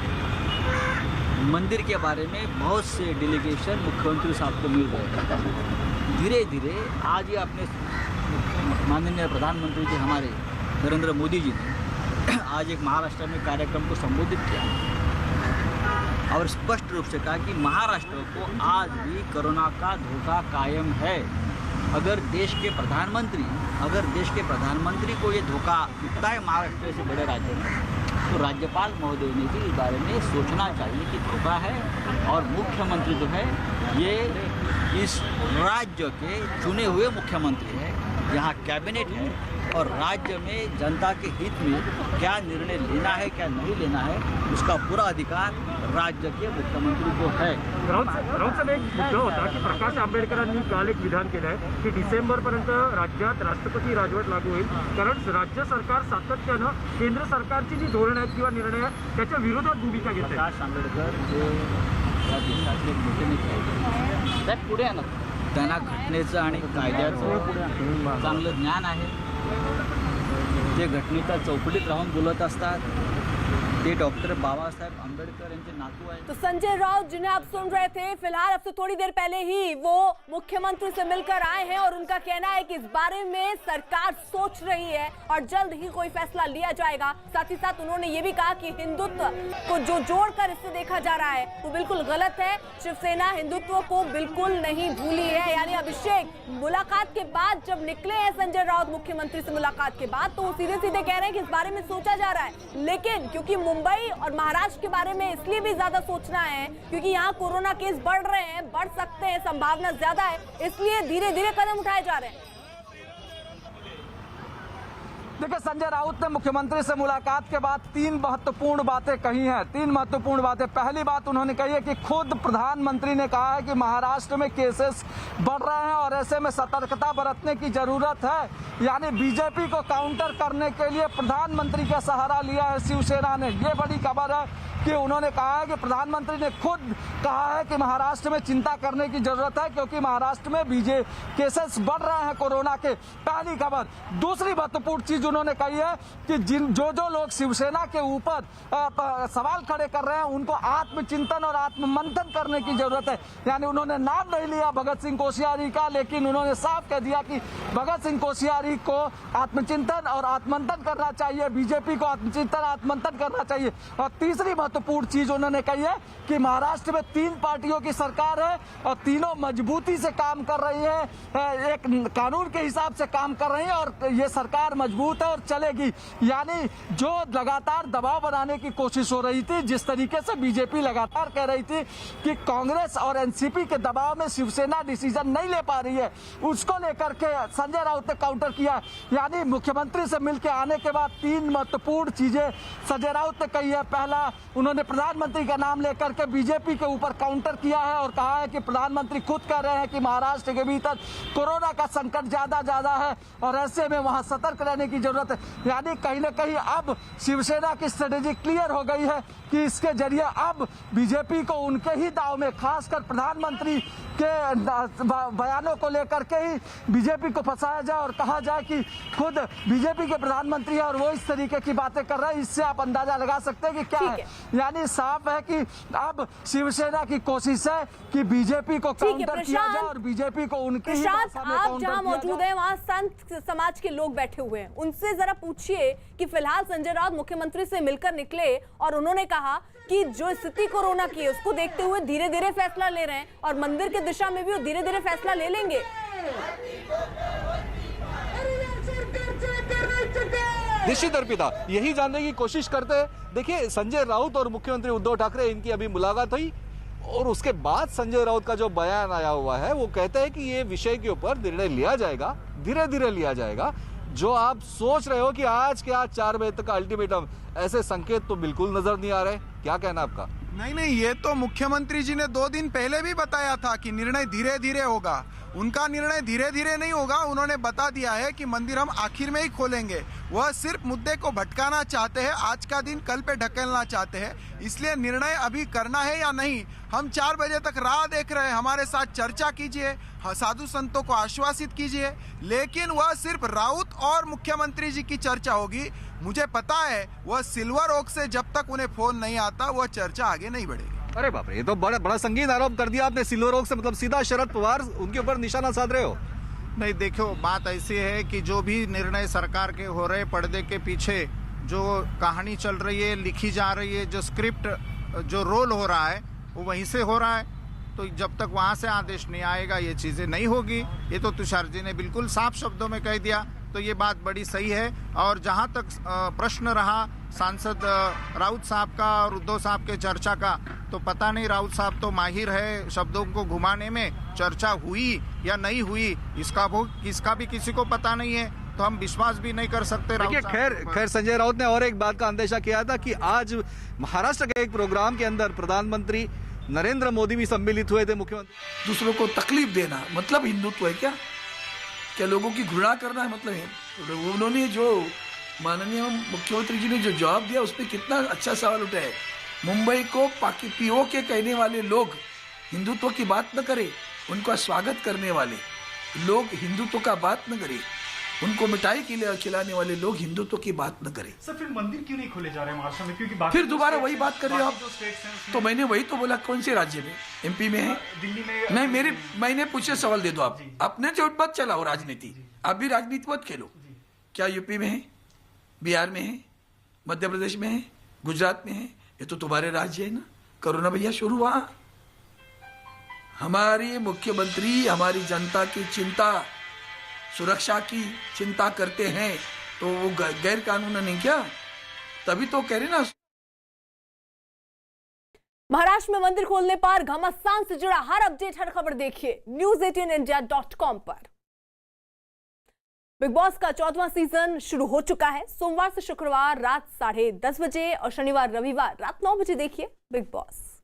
मंदिर के बारे में बहुत से डेलीगेशन मुख्यमंत्री साहब को मिल रहे हैं धीरे धीरे। आज ये अपने माननीय प्रधानमंत्री जी हमारे नरेंद्र मोदी जी ने आज एक महाराष्ट्र में कार्यक्रम को संबोधित किया और स्पष्ट रूप से कहा कि महाराष्ट्र को आज भी कोरोना का धोखा कायम है। अगर देश के प्रधानमंत्री को ये धोखा दिखता है महाराष्ट्र से बड़े राज्य में, तो राज्यपाल महोदय ने भी इस बारे में सोचना चाहिए कि धोखा है। और मुख्यमंत्री जो है ये इस राज्य के चुने हुए मुख्यमंत्री है, यहाँ कैबिनेट है और राज्य में जनता के हित में क्या निर्णय लेना है क्या नहीं लेना है उसका पूरा अधिकार राज्य के मुख्यमंत्री को है। राऊत साहेब, एक मुद्दा होता की प्रकाश आंबेडकरांनी काल एक विधान केलं आहे की डिसेंबरपर्यंत राज्यात राष्ट्रपती राजवट लागू होईल, कारण राज्य सरकार सातत्यानं केंद्र सरकारची जी धोरणं आहेत किंवा निर्णय आहेत त्याच्या विरोधात भूमिका घेते. प्रकाश आंबेडकर हे या देशातले मोठे नेते आहेत, त्यात पुढे आणत त्यांना घटनेचं आणि कायद्याचं चांगलं ज्ञान आहे. ते घटनेच्या चौकटीत राहून बोलत असतात. ते डॉक्टर बाबासाहेब आंबेडकर यांचे नातू आहेत. तो संजय राउत जिन्हें आप सुन रहे थे, फिलहाल अब से थोड़ी देर पहले ही वो मुख्यमंत्री से मिलकर आए हैं और उनका कहना है कि इस बारे में सरकार सोच रही है और जल्द ही कोई फैसला लिया जाएगा. साथ ही साथ उन्होंने ये भी कहा कि हिंदुत्व को जो जोड़कर इससे देखा जा रहा है वो बिल्कुल गलत है. शिवसेना हिंदुत्व को बिल्कुल नहीं भूली है. यानी अभिषेक मुलाकात के बाद जब निकले हैं संजय राउत मुख्यमंत्री से मुलाकात के बाद, तो वो सीधे सीधे कह रहे हैं कि इस बारे में सोचा जा रहा है. लेकिन क्योंकि मुंबई और महाराष्ट्र के बारे में इसलिए भी ज्यादा सोचना है क्योंकि यहाँ कोरोना केस बढ़ रहे हैं, बढ़ सकते हैं, संभावना ज्यादा है, इसलिए धीरे धीरे कदम उठाए जा रहे हैं. देखिए, संजय राउत ने मुख्यमंत्री से मुलाकात के बाद 3 महत्वपूर्ण बातें कही हैं. 3 महत्वपूर्ण बातें. पहली बात उन्होंने कही है कि खुद प्रधानमंत्री ने कहा है कि महाराष्ट्र में केसेस बढ़ रहे हैं और ऐसे में सतर्कता बरतने की जरूरत है. यानी बीजेपी को काउंटर करने के लिए प्रधानमंत्री का सहारा लिया है शिवसेना ने. ये बड़ी खबर है कि उन्होंने कहा है कि प्रधानमंत्री ने खुद कहा है कि महाराष्ट्र में चिंता करने की जरूरत है क्योंकि महाराष्ट्र में केसेस बढ़ रहे हैं कोरोना के. पहली खबर. दूसरी महत्वपूर्ण चीज उन्होंने कही है कि जो लोग शिवसेना के ऊपर सवाल खड़े कर रहे हैं उनको आत्मचिंतन और आत्ममंथन करने की जरूरत है. यानी उन्होंने नाम नहीं लिया भगत सिंह कोश्यारी का, लेकिन उन्होंने साफ कह दिया कि भगत सिंह कोश्यारी को आत्मचिंतन और आत्ममंथन करना चाहिए, बीजेपी को आत्मचिंतन आत्ममंथन करना चाहिए. और तीसरी महत्वपूर्ण चीज उन्होंने कही है कि महाराष्ट्र में 3 पार्टियों की सरकार है और तीनों मजबूती से काम कर रही है, एक कानून के हिसाब से काम कर रही है और ये सरकार मजबूत है और चलेगी. यानी जो लगातार दबाव बनाने की कोशिश हो रही थी, जिस तरीके से बीजेपी लगातार कह रही थी कि कांग्रेस और एनसीपी के दबाव में शिवसेना डिसीजन नहीं ले पा रही है, उसको लेकर के संजय राउत ने काउंटर किया. यानी मुख्यमंत्री से मिलकर आने के बाद 3 महत्वपूर्ण चीजें संजय राउत ने कही है. पहला, उन्होंने प्रधानमंत्री का नाम लेकर के बीजेपी के ऊपर काउंटर किया है और कहा है कि प्रधानमंत्री खुद कह रहे हैं कि महाराष्ट्र के भीतर कोरोना का संकट ज्यादा है और ऐसे में वहां सतर्क रहने की जरूरत है. यानी कहीं ना कहीं अब शिवसेना की स्ट्रेटेजी क्लियर हो गई है कि इसके जरिए अब बीजेपी को उनके ही दाव में, खासकर प्रधानमंत्री के बयानों को लेकर के ही बीजेपी को फंसाया जाए और कहा जाए कि खुद बीजेपी के प्रधानमंत्री है और वो इस तरीके की बातें कर रहे हैं. इससे आप अंदाजा लगा सकते हैं कि क्या है. यानी साफ है कि अब शिवसेना की कोशिश है कि बीजेपी को काउंटर किया जाए और बीजेपी को उनके ही भाषा में आप जहां मौजूद हैं वहां संत समाज के लोग बैठे हुए हैं, उनसे जरा पूछिए कि फिलहाल संजय राउत मुख्यमंत्री से मिलकर निकले और उन्होंने कहा कि जो स्थिति कोरोना की है उसको देखते हुए धीरे धीरे फैसला ले रहे हैं और मंदिर की दिशा में भी वो धीरे धीरे फैसला ले लेंगे. निश्चित अर्पिता, यही जानने की कोशिश करते हैं. देखिए, संजय राउत और मुख्यमंत्री उद्धव ठाकरे, इनकी अभी मुलाकात हुई और उसके बाद संजय राउत का जो बयान आया हुआ है वो कहते हैं कि ये विषय के ऊपर निर्णय लिया जाएगा, धीरे धीरे लिया जाएगा. जो आप सोच रहे हो कि आज के आज 4 बजे तक का अल्टीमेटम, ऐसे संकेत तो बिल्कुल नजर नहीं आ रहे. क्या कहना आपका? नहीं, ये तो मुख्यमंत्री जी ने 2 दिन पहले भी बताया था कि निर्णय धीरे धीरे होगा. उनका निर्णय धीरे धीरे नहीं होगा. उन्होंने बता दिया है कि मंदिर हम आखिर में ही खोलेंगे. वह सिर्फ मुद्दे को भटकाना चाहते हैं, आज का दिन कल पे ढकेलना चाहते हैं। इसलिए निर्णय अभी करना है या नहीं, हम 4 बजे तक राह देख रहे हैं। हमारे साथ चर्चा कीजिए, साधु संतों को आश्वासित कीजिए, लेकिन वह सिर्फ राउत और मुख्यमंत्री जी की चर्चा होगी। मुझे पता है वह सिल्वर ओक से जब तक उन्हें फोन नहीं आता वह चर्चा आगे नहीं बढ़ेगी। अरे बाप रे, ये तो बड़ा संगीन आरोप कर दिया आपने। सिल्वर ओक से मतलब सीधा शरद पवार उनके ऊपर निशाना साध रहे हो? नहीं, देखो बात ऐसी है कि जो भी निर्णय सरकार के हो रहे, पर्दे के पीछे जो कहानी चल रही है, लिखी जा रही है, जो स्क्रिप्ट जो रोल हो रहा है वो वहीं से हो रहा है। तो जब तक वहाँ से आदेश नहीं आएगा ये चीज़ें नहीं होगी। ये तो तुषार जी ने बिल्कुल साफ शब्दों में कह दिया, तो ये बात बड़ी सही है। और जहाँ तक प्रश्न रहा सांसद राउत साहब का और उद्धव साहब के चर्चा का, तो पता नहीं, राउत साहब तो माहिर है शब्दों को घुमाने में। चर्चा हुई या नहीं हुई इसका भी किसी को पता नहीं है, तो हम विश्वास भी नहीं कर सकते। खैर संजय राउत ने और एक बात का अंदेशा किया था कि आज महाराष्ट्र के एक प्रोग्राम के अंदर प्रधानमंत्री नरेंद्र मोदी भी सम्मिलित हुए थे। मुख्यमंत्री दूसरों को तकलीफ देना मतलब हिंदुत्व है क्या? क्या लोगों की घृणा करना है मतलब है? उन्होंने जो माननीय मुख्यमंत्री जी ने जो जवाब दिया उस पर कितना अच्छा सवाल उठा है। मुंबई को पीओ के कहने वाले लोग हिंदुत्व की बात न करें, उनका स्वागत करने वाले लोग हिंदुत्व का बात न करें, उनको मिठाई खिलाने वाले लोग हिंदुत्व की बात न करें। सर फिर मंदिर क्यों नहीं खोले जा रहे महाराष्ट्र में? क्योंकि फिर दोबारा वही बात कर रहे हो आप। तो मैंने वही तो बोला, कौन से राज्य में? एमपी में है, दिल्ली में नहीं। मैंने पूछे सवाल दे दो आप। अपने जो मत चलाओ राजनीति, आप भी राजनीति मत खेलो। क्या यूपी में है, बिहार में है, मध्य प्रदेश में है, गुजरात में है? ये तो तुम्हारे राज्य है ना। करो ना भैया शुरू वहां। हमारी मुख्यमंत्री हमारी जनता की चिंता, सुरक्षा की चिंता करते हैं, तो वो गैर कानून नहीं क्या? तभी तो कह रहे ना। महाराष्ट्र में मंदिर खोलने पर घमासान से जुड़ा हर अपडेट, हर खबर देखिए news18india.com पर। बिग बॉस का 14वां सीजन शुरू हो चुका है। सोमवार से शुक्रवार रात 10:30 बजे और शनिवार रविवार रात 9 बजे देखिए बिग बॉस।